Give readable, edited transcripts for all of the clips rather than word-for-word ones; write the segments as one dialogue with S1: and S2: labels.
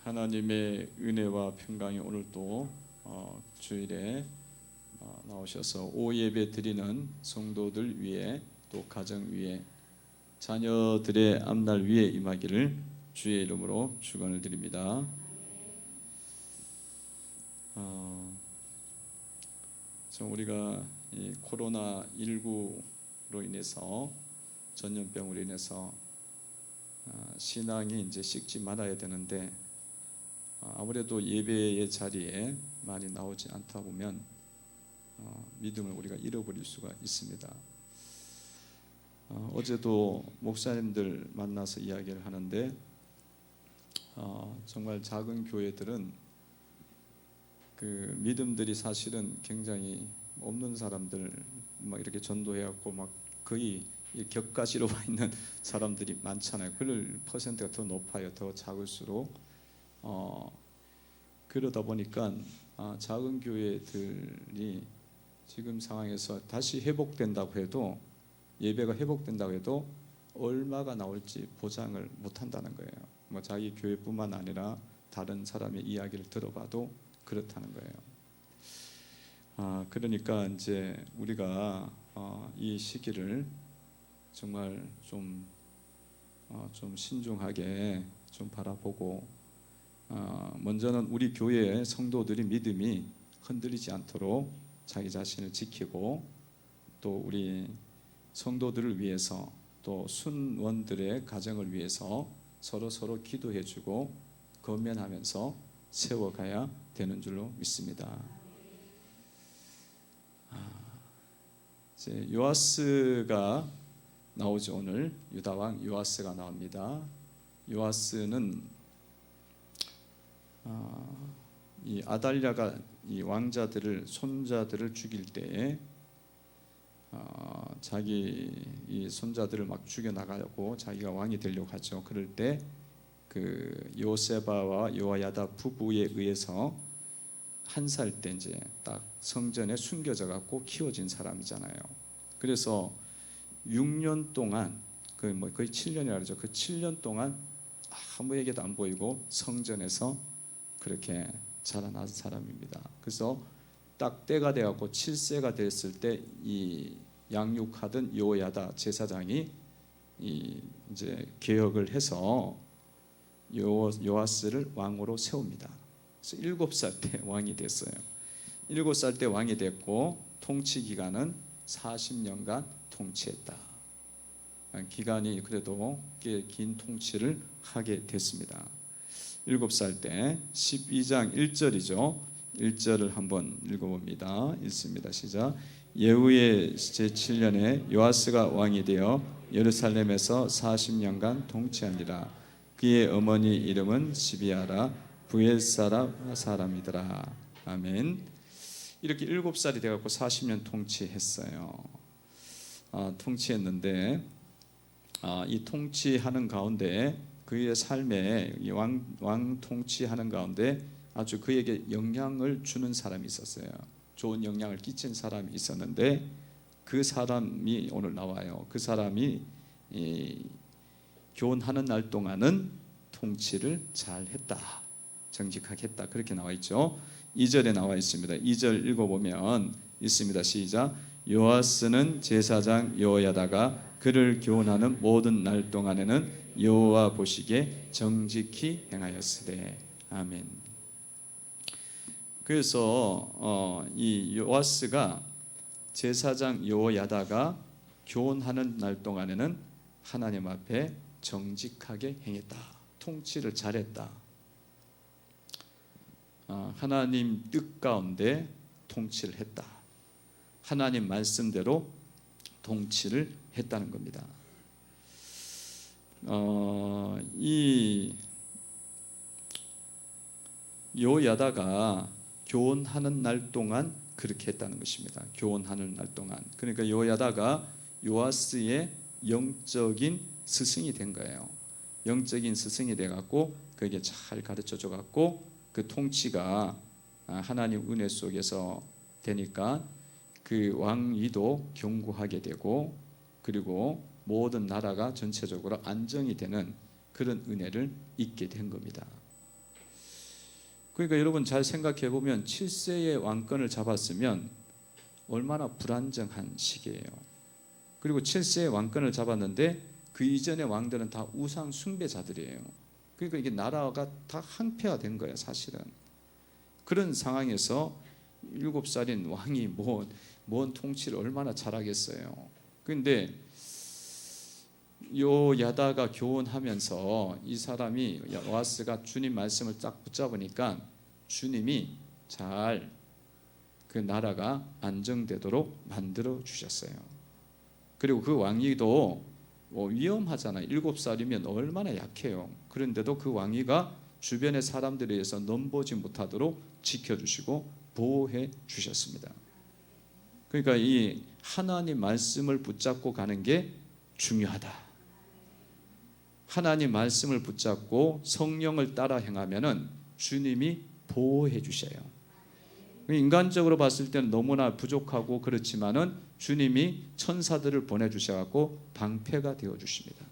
S1: 하나님의 은혜와 평강이 오늘도 주일에 나오셔서 오예배 드리는 성도들 위에 또 가정 위에 자녀들의 앞날 위에 임하기를 주의 이름으로 축원을 드립니다. 우리가 이 코로나19로 인해서 전염병으로 인해서 신앙이 이제 식지 말아야 되는데 아무래도 예배의 자리에 많이 나오지 않다 보면 믿음을 우리가 잃어버릴 수가 있습니다. 어제도 목사님들 만나서 이야기를 하는데 정말 작은 교회들은 그 믿음들이 사실은 굉장히 없는 사람들 막 이렇게 전도해갖고 막 거의 격가지로 와 있는 사람들이 많잖아요. 그럴 퍼센트가 더 높아요. 더 작을수록 그러다 보니까 작은 교회들이 지금 상황에서 다시 회복된다고 해도 예배가 회복된다고 해도 얼마가 나올지 보장을 못한다는 거예요. 뭐 자기 교회뿐만 아니라 다른 사람의 이야기를 들어봐도 그렇다는 거예요. 그러니까 이제 우리가 이 시기를 정말 좀 신중하게 좀 바라보고 먼저는 우리 교회의 성도들이 믿음이 흔들리지 않도록 자기 자신을 지키고 또 우리 성도들을 위해서 또 순원들의 가정을 위해서 서로 기도해주고 건면하면서 세워가야 되는 줄로 믿습니다. 이제 요아스가 나오죠. 오늘 유다왕 요아스가 나옵니다. 요아스는 이 아달랴가 이 왕자들을 손자들을 죽일 때에 자기 이 손자들을 막 죽여 나가려고 자기가 왕이 되려고 하죠. 그럴 때 그 요세바와 요아야다 부부에 의해서 한 살 때 이제 딱 성전에 숨겨져 갖고 키워진 사람이잖아요. 그래서 6년 동안 거의 7년이라 그러죠. 그 7년 동안 아무에게도 안 보이고 성전에서 그렇게 자라난 사람입니다. 그래서 딱 때가 돼 갖고 7세가 됐을 때 이 양육하던 요야다 제사장이 이제 개혁을 해서 요아스를 왕으로 세웁니다. 그래서 7살 때 왕이 됐어요. 7살 때 왕이 됐고 통치 기간은 40년간 통치했다. 기간이 그래도 꽤 긴 통치를 하게 됐습니다. 7살 때 12장 1절이죠. 1절을 한번 읽어봅니다. 읽습니다. 시작. 예후의 제7년에 요아스가 왕이 되어 예루살렘에서 40년간 통치하니라. 그의 어머니 이름은 시비아라 부엘사라 사람이더라. 아멘. 이렇게 7살이 돼갖고 40년 통치했어요. 통치했는데 이 통치하는 가운데 그의 삶에 왕 통치하는 가운데 아주 그에게 영향을 주는 사람이 있었어요. 좋은 영향을 끼친 사람이 있었는데 그 사람이 오늘 나와요. 그 사람이 교훈하는 날 동안은 통치를 잘 했다. 정직하게 했다. 그렇게 나와 있죠. 2절에 나와 있습니다. 2절 읽어보면 있습니다. 시작. 요아스는 제사장 요야다가 그를 교훈하는 모든 날 동안에는 여호와 보시기에 정직히 행하였으되. 아멘. 그래서 이 요아스가 제사장 요야다가 교훈하는 날 동안에는 하나님 앞에 정직하게 행했다. 통치를 잘했다. 하나님 뜻 가운데 통치를 했다. 하나님 말씀대로 통치를 했다는 겁니다. 이 요야다가 교훈하는 날 동안 그렇게 했다는 것입니다. 교훈하는 날 동안. 그러니까 요야다가 요아스의 영적인 스승이 된 거예요. 영적인 스승이 돼갖고 그에게 잘 가르쳐줘갖고 그 통치가 하나님 은혜 속에서 되니까 그 왕위도 견고하게 되고 그리고 모든 나라가 전체적으로 안정이 되는 그런 은혜를 잊게 된 겁니다. 그러니까 여러분 잘 생각해 보면 7세의 왕권을 잡았으면 얼마나 불안정한 시기예요. 그리고 7세의 왕권을 잡았는데 그 이전의 왕들은 다 우상 숭배자들이에요. 그러니까 이게 나라가 다 항폐화된 거예요, 사실은. 그런 상황에서 7살인 왕이 뭔 통치를 얼마나 잘하겠어요. 그런데 요야다가 교훈하면서 이 사람이 요아스가 주님 말씀을 딱 붙잡으니까 주님이 잘 그 나라가 안정되도록 만들어 주셨어요. 그리고 그 왕위도 위험하잖아요. 7살이면 얼마나 약해요. 그런데도 그 왕위가 주변의 사람들에 의해서 넘보지 못하도록 지켜주시고 보호해 주셨습니다. 그러니까 이 하나님 말씀을 붙잡고 가는 게 중요하다. 하나님 말씀을 붙잡고 성령을 따라 행하면은 주님이 보호해 주셔요. 인간적으로 봤을 때는 너무나 부족하고 그렇지만은 주님이 천사들을 보내주셔갖고 방패가 되어 주십니다.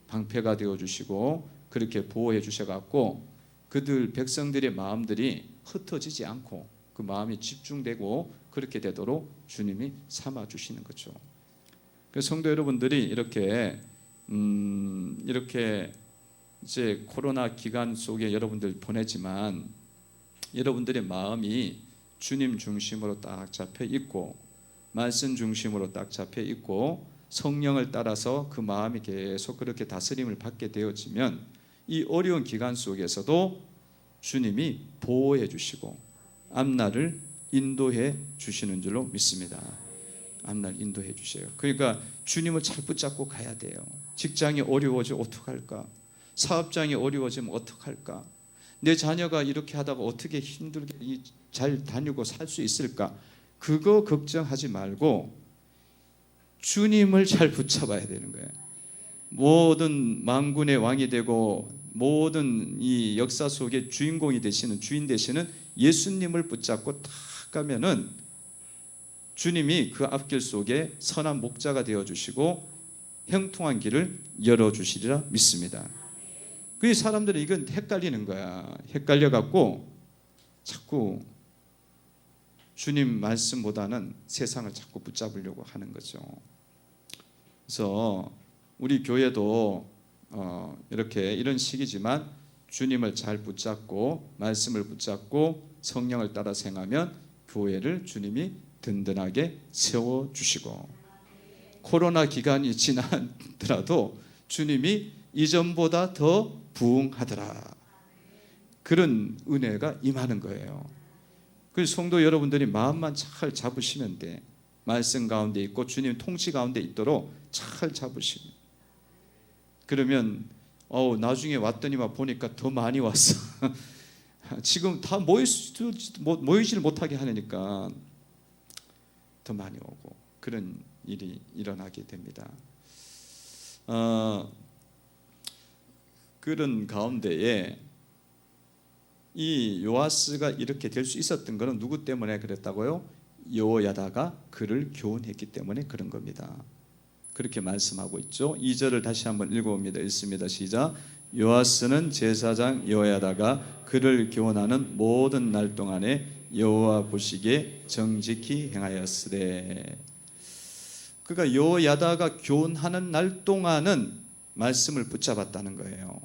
S1: 방패가 되어 주시고 그렇게 보호해 주셔갖고 그들 백성들의 마음들이 흩어지지 않고 그 마음이 집중되고 그렇게 되도록 주님이 삼아 주시는 거죠. 그래서 성도 여러분들이 이렇게 이제 코로나 기간 속에 여러분들 보내지만 여러분들의 마음이 주님 중심으로 딱 잡혀 있고 말씀 중심으로 딱 잡혀 있고 성령을 따라서 그 마음이 계속 그렇게 다스림을 받게 되어지면 이 어려운 기간 속에서도 주님이 보호해 주시고 앞날을 인도해 주시는 줄로 믿습니다. 앞날 인도해 주세요. 그러니까 주님을 잘 붙잡고 가야 돼요. 직장이 어려워지면 어떡할까? 사업장이 어려워지면 어떡할까? 내 자녀가 이렇게 하다가 어떻게 힘들게 잘 다니고 살 수 있을까? 그거 걱정하지 말고 주님을 잘 붙잡아야 되는 거예요. 모든 만군의 왕이 되고 모든 이 역사 속의 주인공이 되시는 주인 되시는 예수님을 붙잡고 딱 가면은 주님이 그 앞길 속에 선한 목자가 되어 주시고 형통한 길을 열어 주시리라 믿습니다. 그 사람들은 이건 헷갈리는 거야. 헷갈려 갖고 자꾸 주님 말씀보다는 세상을 자꾸 붙잡으려고 하는 거죠. 그래서 우리 교회도 이렇게 이런 시기지만 주님을 잘 붙잡고 말씀을 붙잡고 성령을 따라 행하면 교회를 주님이 든든하게 세워주시고 코로나 기간이 지나더라도 주님이 이전보다 더 부흥하더라. 그런 은혜가 임하는 거예요. 그래서 성도 여러분들이 마음만 잘 잡으시면 돼. 말씀 가운데 있고 주님 통치 가운데 있도록 잘 잡으시면. 그러면 나중에 왔더니만 보니까 더 많이 왔어. 지금 다 모이지를 못하게 하니까 더 많이 오고 그런 일이 일어나게 됩니다. 그런 가운데에 이 요아스가 이렇게 될 수 있었던 것은 누구 때문에 그랬다고요? 여호야다가 그를 교훈했기 때문에 그런 겁니다. 그렇게 말씀하고 있죠. 2절을 다시 한번 읽어봅니다. 읽습니다. 시작. 요아스는 제사장 여호야다가 그를 교훈하는 모든 날 동안에 여호와 보시기에 정직히 행하였으되. 그러니까 여호야다가 교훈하는 날 동안은 말씀을 붙잡았다는 거예요.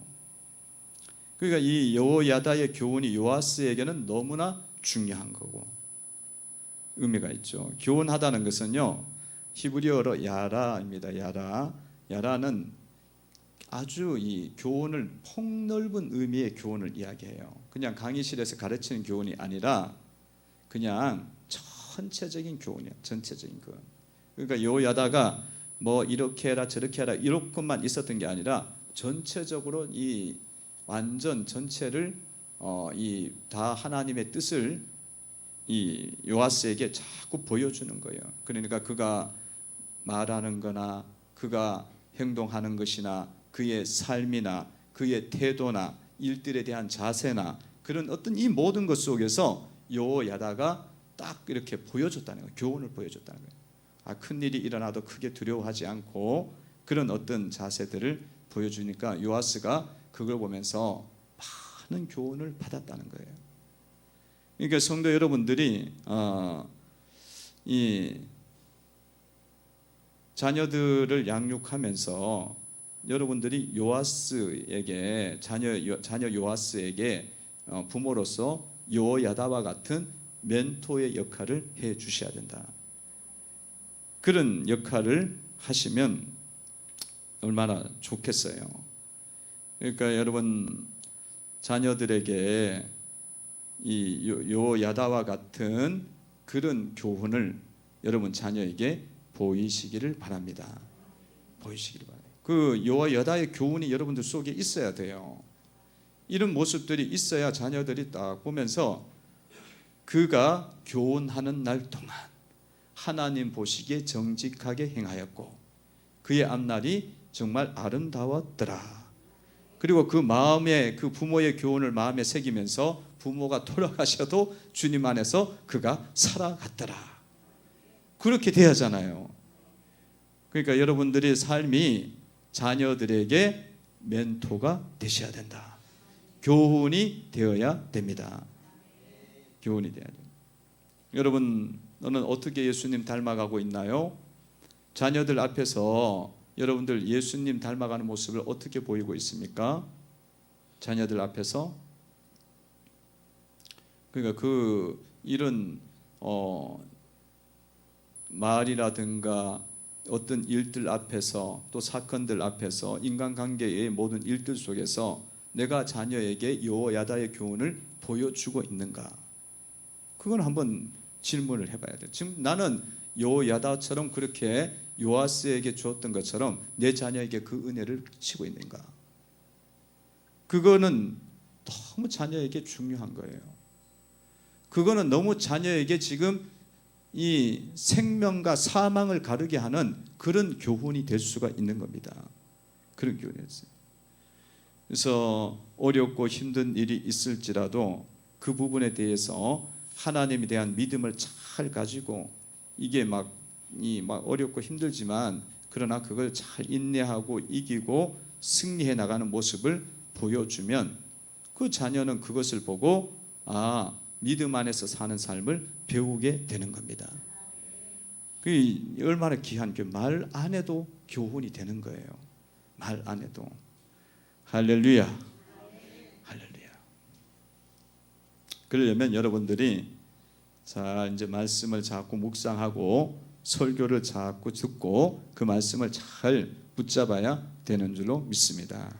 S1: 그러니까 이 여호야다의 교훈이 요아스에게는 너무나 중요한 거고 의미가 있죠. 교훈하다는 것은요 히브리어로 야라입니다. 야라는 아주 이 교훈을 폭넓은 의미의 교훈을 이야기해요. 그냥 강의실에서 가르치는 교훈이 아니라 그냥 전체적인 교훈이에요. 전체적인 교훈. 그러니까 여호야다가 뭐 이렇게 해라 저렇게 해라 이렇게만 있었던 게 아니라 전체적으로 이 완전 전체를 이 다 하나님의 뜻을 이 요아스에게 자꾸 보여주는 거예요. 그러니까 그가 말하는 거나 그가 행동하는 것이나 그의 삶이나 그의 태도나 일들에 대한 자세나 그런 어떤 이 모든 것 속에서 여호야다가 딱 이렇게 보여줬다는 거예요. 교훈을 보여줬다는 거예요. 큰 일이 일어나도 크게 두려워하지 않고 그런 어떤 자세들을 보여주니까 요아스가 그걸 보면서 많은 교훈을 받았다는 거예요. 그러니까 성도 여러분들이 이 자녀들을 양육하면서 여러분들이 요아스에게 자녀 요아스에게 부모로서 요야다와 같은 멘토의 역할을 해 주셔야 된다. 그런 역할을 하시면 얼마나 좋겠어요. 그러니까 여러분 자녀들에게 이 요야다와 같은 그런 교훈을 여러분 자녀에게 보이시기를 바랍니다. 보이시기를 바랍니다. 그 요야다의 교훈이 여러분들 속에 있어야 돼요. 이런 모습들이 있어야 자녀들이 딱 보면서 그가 교훈하는 날 동안 하나님 보시기에 정직하게 행하였고 그의 앞날이 정말 아름다웠더라. 그리고 그 마음에 그 부모의 교훈을 마음에 새기면서 부모가 돌아가셔도 주님 안에서 그가 살아갔더라. 그렇게 돼야 하잖아요. 그러니까 여러분들의 삶이 자녀들에게 멘토가 되셔야 된다. 교훈이 되어야 됩니다. 교훈이 되어야 됩니다. 여러분, 너는 어떻게 예수님 닮아가고 있나요? 자녀들 앞에서 여러분들 예수님 닮아가는 모습을 어떻게 보이고 있습니까? 자녀들 앞에서. 그러니까 이런 말이라든가 어떤 일들 앞에서 또 사건들 앞에서 인간관계의 모든 일들 속에서 내가 자녀에게 요야다의 교훈을 보여주고 있는가? 그건 한번 질문을 해봐야 돼요. 지금 나는 요야다처럼 그렇게 요아스에게 주었던 것처럼 내 자녀에게 그 은혜를 치고 있는가? 그거는 너무 자녀에게 중요한 거예요. 그거는 너무 자녀에게 지금 이 생명과 사망을 가르게 하는 그런 교훈이 될 수가 있는 겁니다. 그런 교훈이었어요. 그래서 어렵고 힘든 일이 있을지라도 그 부분에 대해서 하나님에 대한 믿음을 잘 가지고 이게 막 어렵고 힘들지만 그러나 그걸 잘 인내하고 이기고 승리해 나가는 모습을 보여주면 그 자녀는 그것을 보고 믿음 안에서 사는 삶을 배우게 되는 겁니다. 그 얼마나 귀한 말 안 해도 교훈이 되는 거예요. 말 안 해도. 할렐루야. 할렐루야. 그러려면 여러분들이 자 이제 말씀을 자꾸 묵상하고 설교를 자꾸 듣고 그 말씀을 잘 붙잡아야 되는 줄로 믿습니다.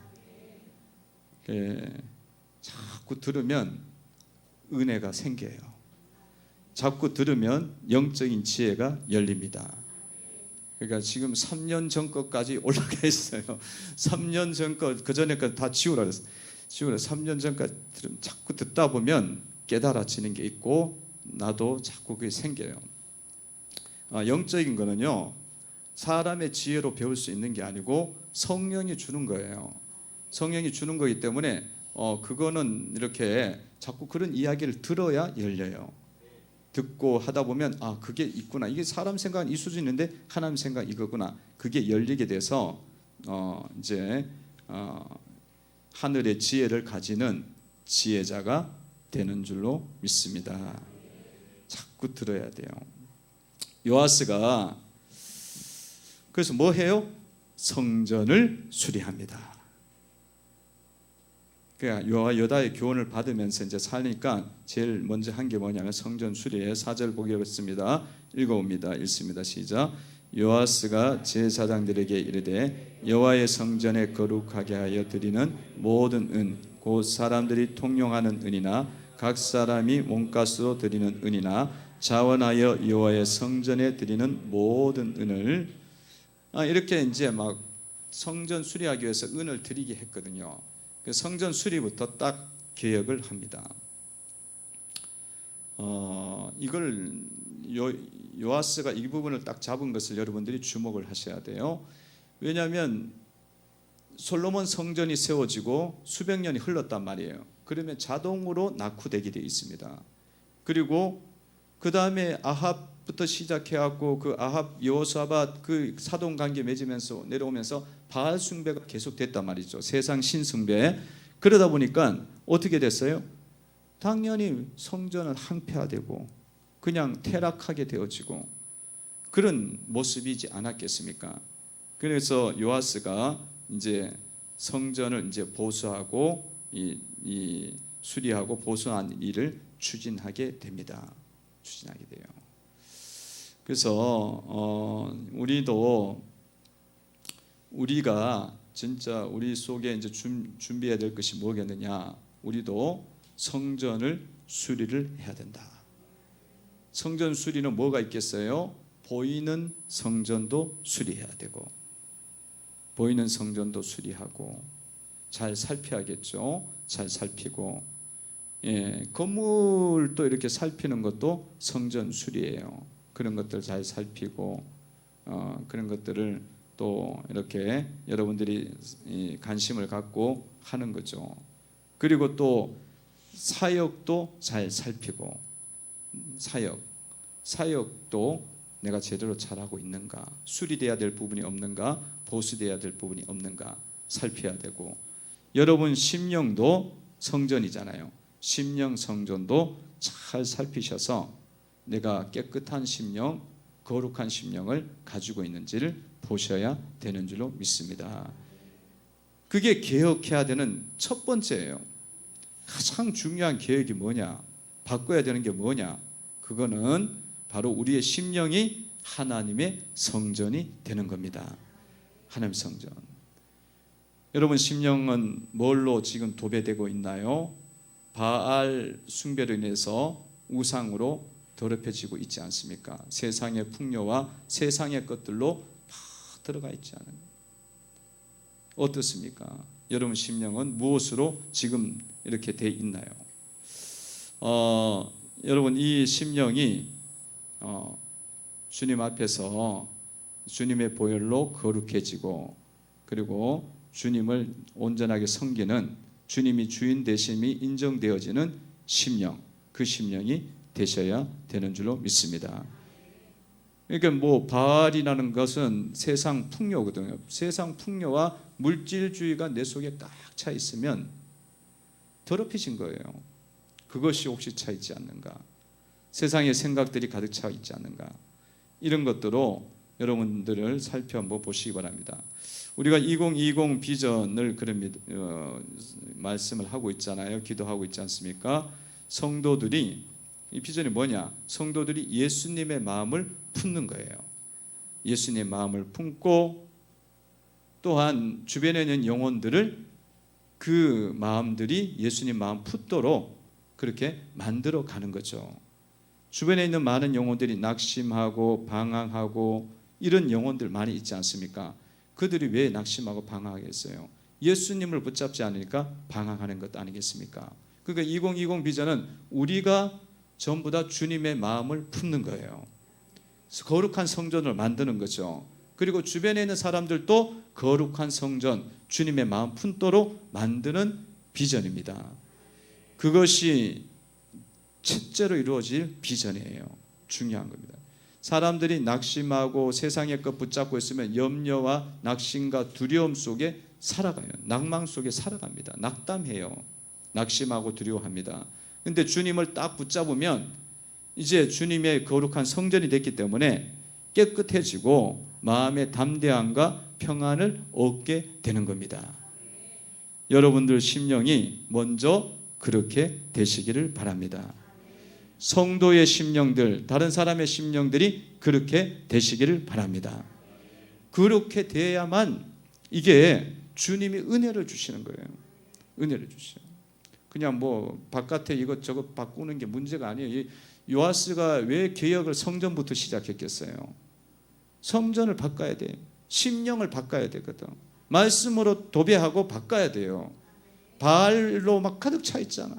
S1: 자꾸 들으면 은혜가 생겨요. 자꾸 들으면 영적인 지혜가 열립니다. 그러니까 지금 3년 전 것까지 올라가 있어요. 3년 전 것, 그 전에 것 다 지우라 그랬어요. 3년 전까지 들으면 자꾸 듣다 보면 깨달아지는 게 있고 나도 자꾸 그게 생겨요. 영적인 거는요, 사람의 지혜로 배울 수 있는 게 아니고 성령이 주는 거예요. 성령이 주는 거기 때문에 그거는 이렇게 자꾸 그런 이야기를 들어야 열려요. 듣고 하다 보면 그게 있구나. 이게 사람 생각은 이 수준인데 하나님 생각은 이거구나. 그게 열리게 돼서 이제 하늘의 지혜를 가지는 지혜자가 되는 줄로 믿습니다. 자꾸 들어야 돼요. 요아스가 그래서 뭐 해요? 성전을 수리합니다. 그러니까 요야다의 교훈을 받으면서 이제 살니까 제일 먼저 한 게 뭐냐면 성전 수리에 4절 보겠습니다. 읽어봅니다. 읽습니다. 시작. 요아스가 제사장들에게 이르되 여호와의 성전에 거룩하게 하여 드리는 모든 은 곧 사람들이 통용하는 은이나 각 사람이 몸값으로 드리는 은이나 자원하여 여호와의 성전에 드리는 모든 은을 이렇게 이제 막 성전 수리하기 위해서 은을 드리게 했거든요. 성전 수리부터 딱 개혁을 합니다. 이걸 요아스가 이 부분을 딱 잡은 것을 여러분들이 주목을 하셔야 돼요. 왜냐하면 솔로몬 성전이 세워지고 수백 년이 흘렀단 말이에요. 그러면 자동으로 낙후되게 되어 있습니다. 그리고 그 다음에 아합부터 시작해갖고 그 아합, 여호사밧 그 사돈 관계 맺으면서 내려오면서 바알 숭배가 계속됐단 말이죠. 세상 신숭배. 그러다 보니까 어떻게 됐어요? 당연히 성전은 항폐화되고 그냥 퇴락하게 되어지고 그런 모습이지 않았겠습니까? 그래서 요아스가 이제 성전을 이제 보수하고 이 수리하고 보수한 일을 추진하게 됩니다. 추진하게 돼요. 그래서 우리가 진짜 우리 속에 이제 준비해야 될 것이 뭐겠느냐? 우리도 성전을 수리를 해야 된다. 성전 수리는 뭐가 있겠어요? 보이는 성전도 수리해야 되고, 보이는 성전도 수리하고, 잘 살펴야겠죠. 잘 살피고, 건물도 이렇게 살피는 것도 성전 수리예요. 그런 것들 잘 살피고, 그런 것들을 또 이렇게 여러분들이 관심을 갖고 하는 거죠. 그리고 또 사역도 잘 살피고, 사역도 내가 제대로 잘하고 있는가, 수리돼야 될 부분이 없는가, 보수돼야 될 부분이 없는가 살펴야 되고, 여러분 심령도 성전이잖아요. 심령 성전도 잘 살피셔서 내가 깨끗한 심령, 거룩한 심령을 가지고 있는지를 보셔야 되는 줄로 믿습니다. 그게 개혁해야 되는 첫 번째예요. 가장 중요한 개혁이 뭐냐? 바꿔야 되는 게 뭐냐? 그거는 바로 우리의 심령이 하나님의 성전이 되는 겁니다. 하나님의 성전. 여러분 심령은 뭘로 지금 도배되고 있나요? 바알 숭배로 인해서 우상으로 더럽혀지고 있지 않습니까? 세상의 풍요와 세상의 것들로 다 들어가 있지 않은 어떻습니까? 여러분 심령은 무엇으로 지금 이렇게 돼 있나요? 여러분 이 심령이 주님 앞에서 주님의 보혈로 거룩해지고, 그리고 주님을 온전하게 섬기는 주님이 주인 되심이 인정되어지는 심령, 그 심령이 되셔야 되는 줄로 믿습니다. 그러니까 뭐 바알이라는 것은 세상 풍요거든요. 세상 풍요와 물질주의가 내 속에 꽉 차 있으면 더럽혀진 거예요. 그것이 혹시 차 있지 않는가? 세상의 생각들이 가득 차 있지 않는가? 이런 것들로 여러분들을 살펴보시기 바랍니다. 우리가 2020 비전을 그런 말씀을 하고 있잖아요. 기도하고 있지 않습니까? 성도들이, 이 비전이 뭐냐? 성도들이 예수님의 마음을 품는 거예요. 예수님의 마음을 품고, 또한 주변에 있는 영혼들을 그 마음들이 예수님 마음 품도록 그렇게 만들어 가는 거죠. 주변에 있는 많은 영혼들이 낙심하고 방황하고 이런 영혼들 많이 있지 않습니까? 그들이 왜 낙심하고 방황하겠어요? 예수님을 붙잡지 않으니까 방황하는 것 아니겠습니까? 그러니까 2020 비전은 우리가 전부 다 주님의 마음을 품는 거예요. 거룩한 성전을 만드는 거죠. 그리고 주변에 있는 사람들도 거룩한 성전, 주님의 마음 품도록 만드는 비전입니다. 그것이 첫째로 이루어질 비전이에요. 중요한 겁니다. 사람들이 낙심하고 세상의 것 붙잡고 있으면 염려와 낙심과 두려움 속에 살아가요. 낭망 속에 살아갑니다. 낙담해요. 낙심하고 두려워합니다. 근데 주님을 딱 붙잡으면 이제 주님의 거룩한 성전이 됐기 때문에 깨끗해지고 마음의 담대함과 평안을 얻게 되는 겁니다. 여러분들 심령이 먼저 그렇게 되시기를 바랍니다. 성도의 심령들, 다른 사람의 심령들이 그렇게 되시기를 바랍니다. 그렇게 돼야만 이게 주님이 은혜를 주시는 거예요. 은혜를 주셔요. 그냥 뭐 바깥에 이것저것 바꾸는 게 문제가 아니에요. 요아스가 왜 개혁을 성전부터 시작했겠어요? 성전을 바꿔야 돼요. 심령을 바꿔야 되거든. 말씀으로 도배하고 바꿔야 돼요. 바알로 막 가득 차 있잖아.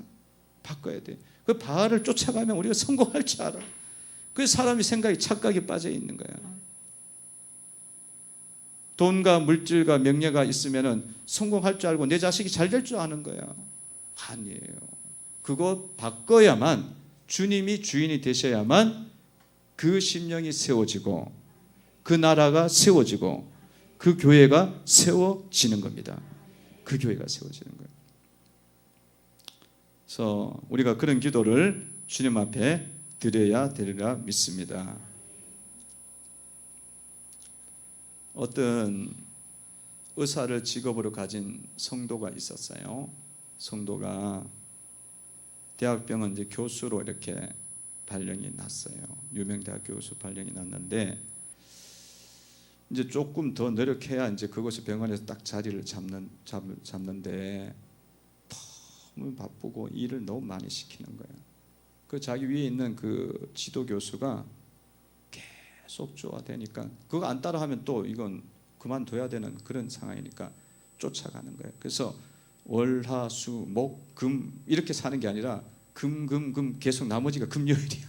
S1: 바꿔야 돼. 그 바알을 쫓아가면 우리가 성공할 줄 알아. 그 사람이 생각이 착각에 빠져 있는 거야. 돈과 물질과 명예가 있으면 성공할 줄 알고 내 자식이 잘 될 줄 아는 거야. 아니에요. 그거 바꿔야만, 주님이 주인이 되셔야만 그 심령이 세워지고 그 나라가 세워지고 그 교회가 세워지는 겁니다. 그 교회가 세워지는 거예요. 그래서 우리가 그런 기도를 주님 앞에 드려야 되리라 믿습니다. 어떤 의사를 직업으로 가진 성도가 있었어요. 성도가 대학병원 이제 교수로 이렇게 발령이 났어요. 유명 대학 교수 발령이 났는데 이제 조금 더 노력해야 이제 그곳의 병원에서 딱 자리를 잡는데 너무 바쁘고 일을 너무 많이 시키는 거예요. 그 자기 위에 있는 그 지도 교수가 계속 쫓아대니까 그거 안 따라하면 또 이건 그만둬야 되는 그런 상황이니까 쫓아가는 거예요. 그래서 월, 화, 수, 목, 금 이렇게 사는 게 아니라 금 계속 나머지가 금요일이야.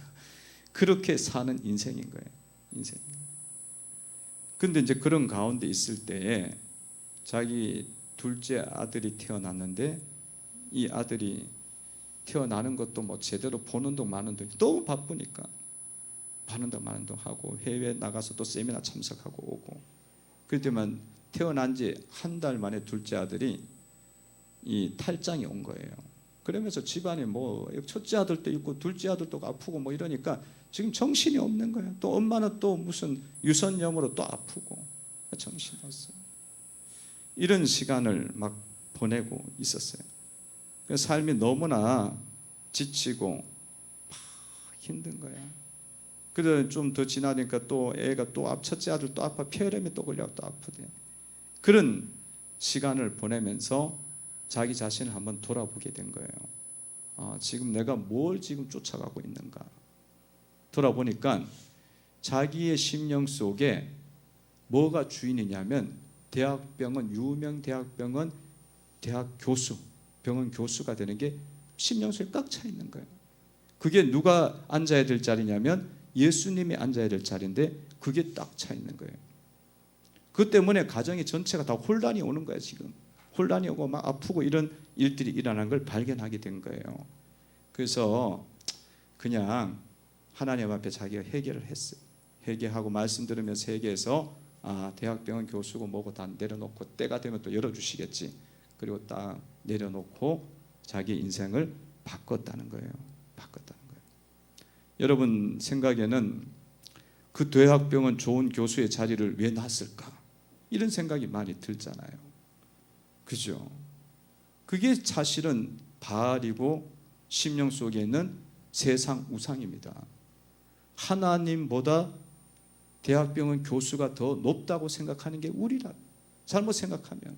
S1: 그렇게 사는 인생인 거예요. 인생. 근데 이제 그런 가운데 있을 때에 자기 둘째 아들이 태어났는데 이 아들이 태어나는 것도 뭐 제대로 보는 동 마는 동 너무 바쁘니까 하는 동 마는 동 하고 해외 나가서 또 세미나 참석하고 오고 그때만 태어난 지 한 달 만에 둘째 아들이 이 탈장이 온 거예요. 그러면서 집안에 뭐 첫째 아들도 있고 둘째 아들도 아프고 뭐 이러니까 지금 정신이 없는 거예요. 또 엄마는 또 무슨 유선염으로 또 아프고 정신이 없어요. 이런 시간을 막 보내고 있었어요. 삶이 너무나 지치고 막 힘든 거예요. 그래서 좀 더 지나니까 또 애가 또 첫째 아들 또 아파 폐렴이 또 걸려 또 아프대요. 그런 시간을 보내면서 자기 자신을 한번 돌아보게 된 거예요. 지금 내가 뭘 지금 쫓아가고 있는가 돌아보니까 자기의 심령 속에 뭐가 주인이냐면 대학병원 유명 대학병원 대학 교수 병원 교수가 되는 게 심령 속에 꽉 차 있는 거예요. 그게 누가 앉아야 될 자리냐면 예수님이 앉아야 될 자리인데 그게 딱 차 있는 거예요. 그 때문에 가정이 전체가 다 혼란이 오는 거예요. 지금 혼란이 오고 막 아프고 이런 일들이 일어나는 걸 발견하게 된 거예요. 그래서 그냥 하나님 앞에 자기가 회개를 했어요. 회개하고 말씀 들으면서 회개해서 대학병원 교수고 뭐고 다 내려놓고 때가 되면 또 열어주시겠지. 그리고 딱 내려놓고 자기 인생을 바꿨다는 거예요. 바꿨다는 거예요. 여러분 생각에는 그 대학병원 좋은 교수의 자리를 왜 놨을까? 이런 생각이 많이 들잖아요. 그죠? 그게 사실은 바알이고 심령 속에 있는 세상 우상입니다. 하나님보다 대학병원 교수가 더 높다고 생각하는 게 우리라. 잘못 생각하면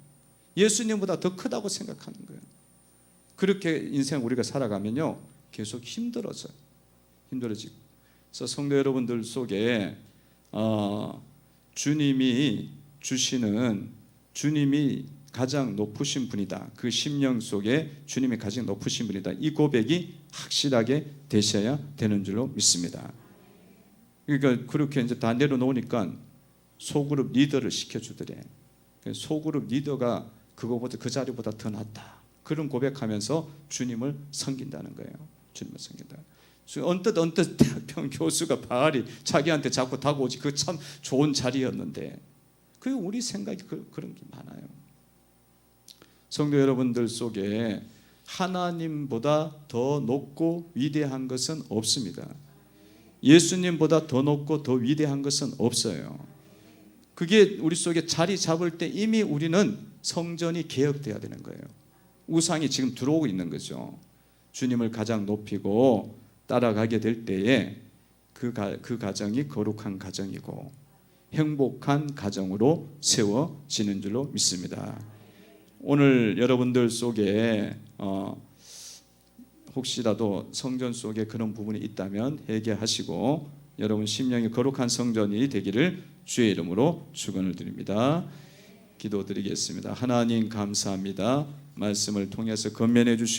S1: 예수님보다 더 크다고 생각하는 거예요. 그렇게 인생 우리가 살아가면요 계속 힘들어져요. 힘들어지고. 그래서 성도 여러분들 속에 주님이 주시는 주님이 가장 높으신 분이다. 그 심령 속에 주님이 가장 높으신 분이다. 이 고백이 확실하게 되셔야 되는 줄로 믿습니다. 그러니까 그렇게 이제 다 내려놓으니까 소그룹 리더를 시켜주더래. 소그룹 리더가 그거보다 그 자리보다 더 낫다. 그런 고백하면서 주님을 섬긴다는 거예요. 주님을 섬긴다. 언뜻 대학병원 교수가 바알이 자기한테 자꾸 다가오지. 그 참 좋은 자리였는데 그 우리 생각이 그런 게 많아요. 성도 여러분들 속에 하나님보다 더 높고 위대한 것은 없습니다. 예수님보다 더 높고 더 위대한 것은 없어요. 그게 우리 속에 자리 잡을 때 이미 우리는 성전이 개혁돼야 되는 거예요. 우상이 지금 들어오고 있는 거죠. 주님을 가장 높이고 따라가게 될 때에 그 가정이 거룩한 가정이고 행복한 가정으로 세워지는 줄로 믿습니다. 오늘 여러분들 속에 혹시라도 성전 속에 그런 부분이 있다면 회개하시고 여러분 심령이 거룩한 성전이 되기를 주의 이름으로 축원을 드립니다. 기도드리겠습니다. 하나님 감사합니다. 말씀을 통해서 건면해 주시고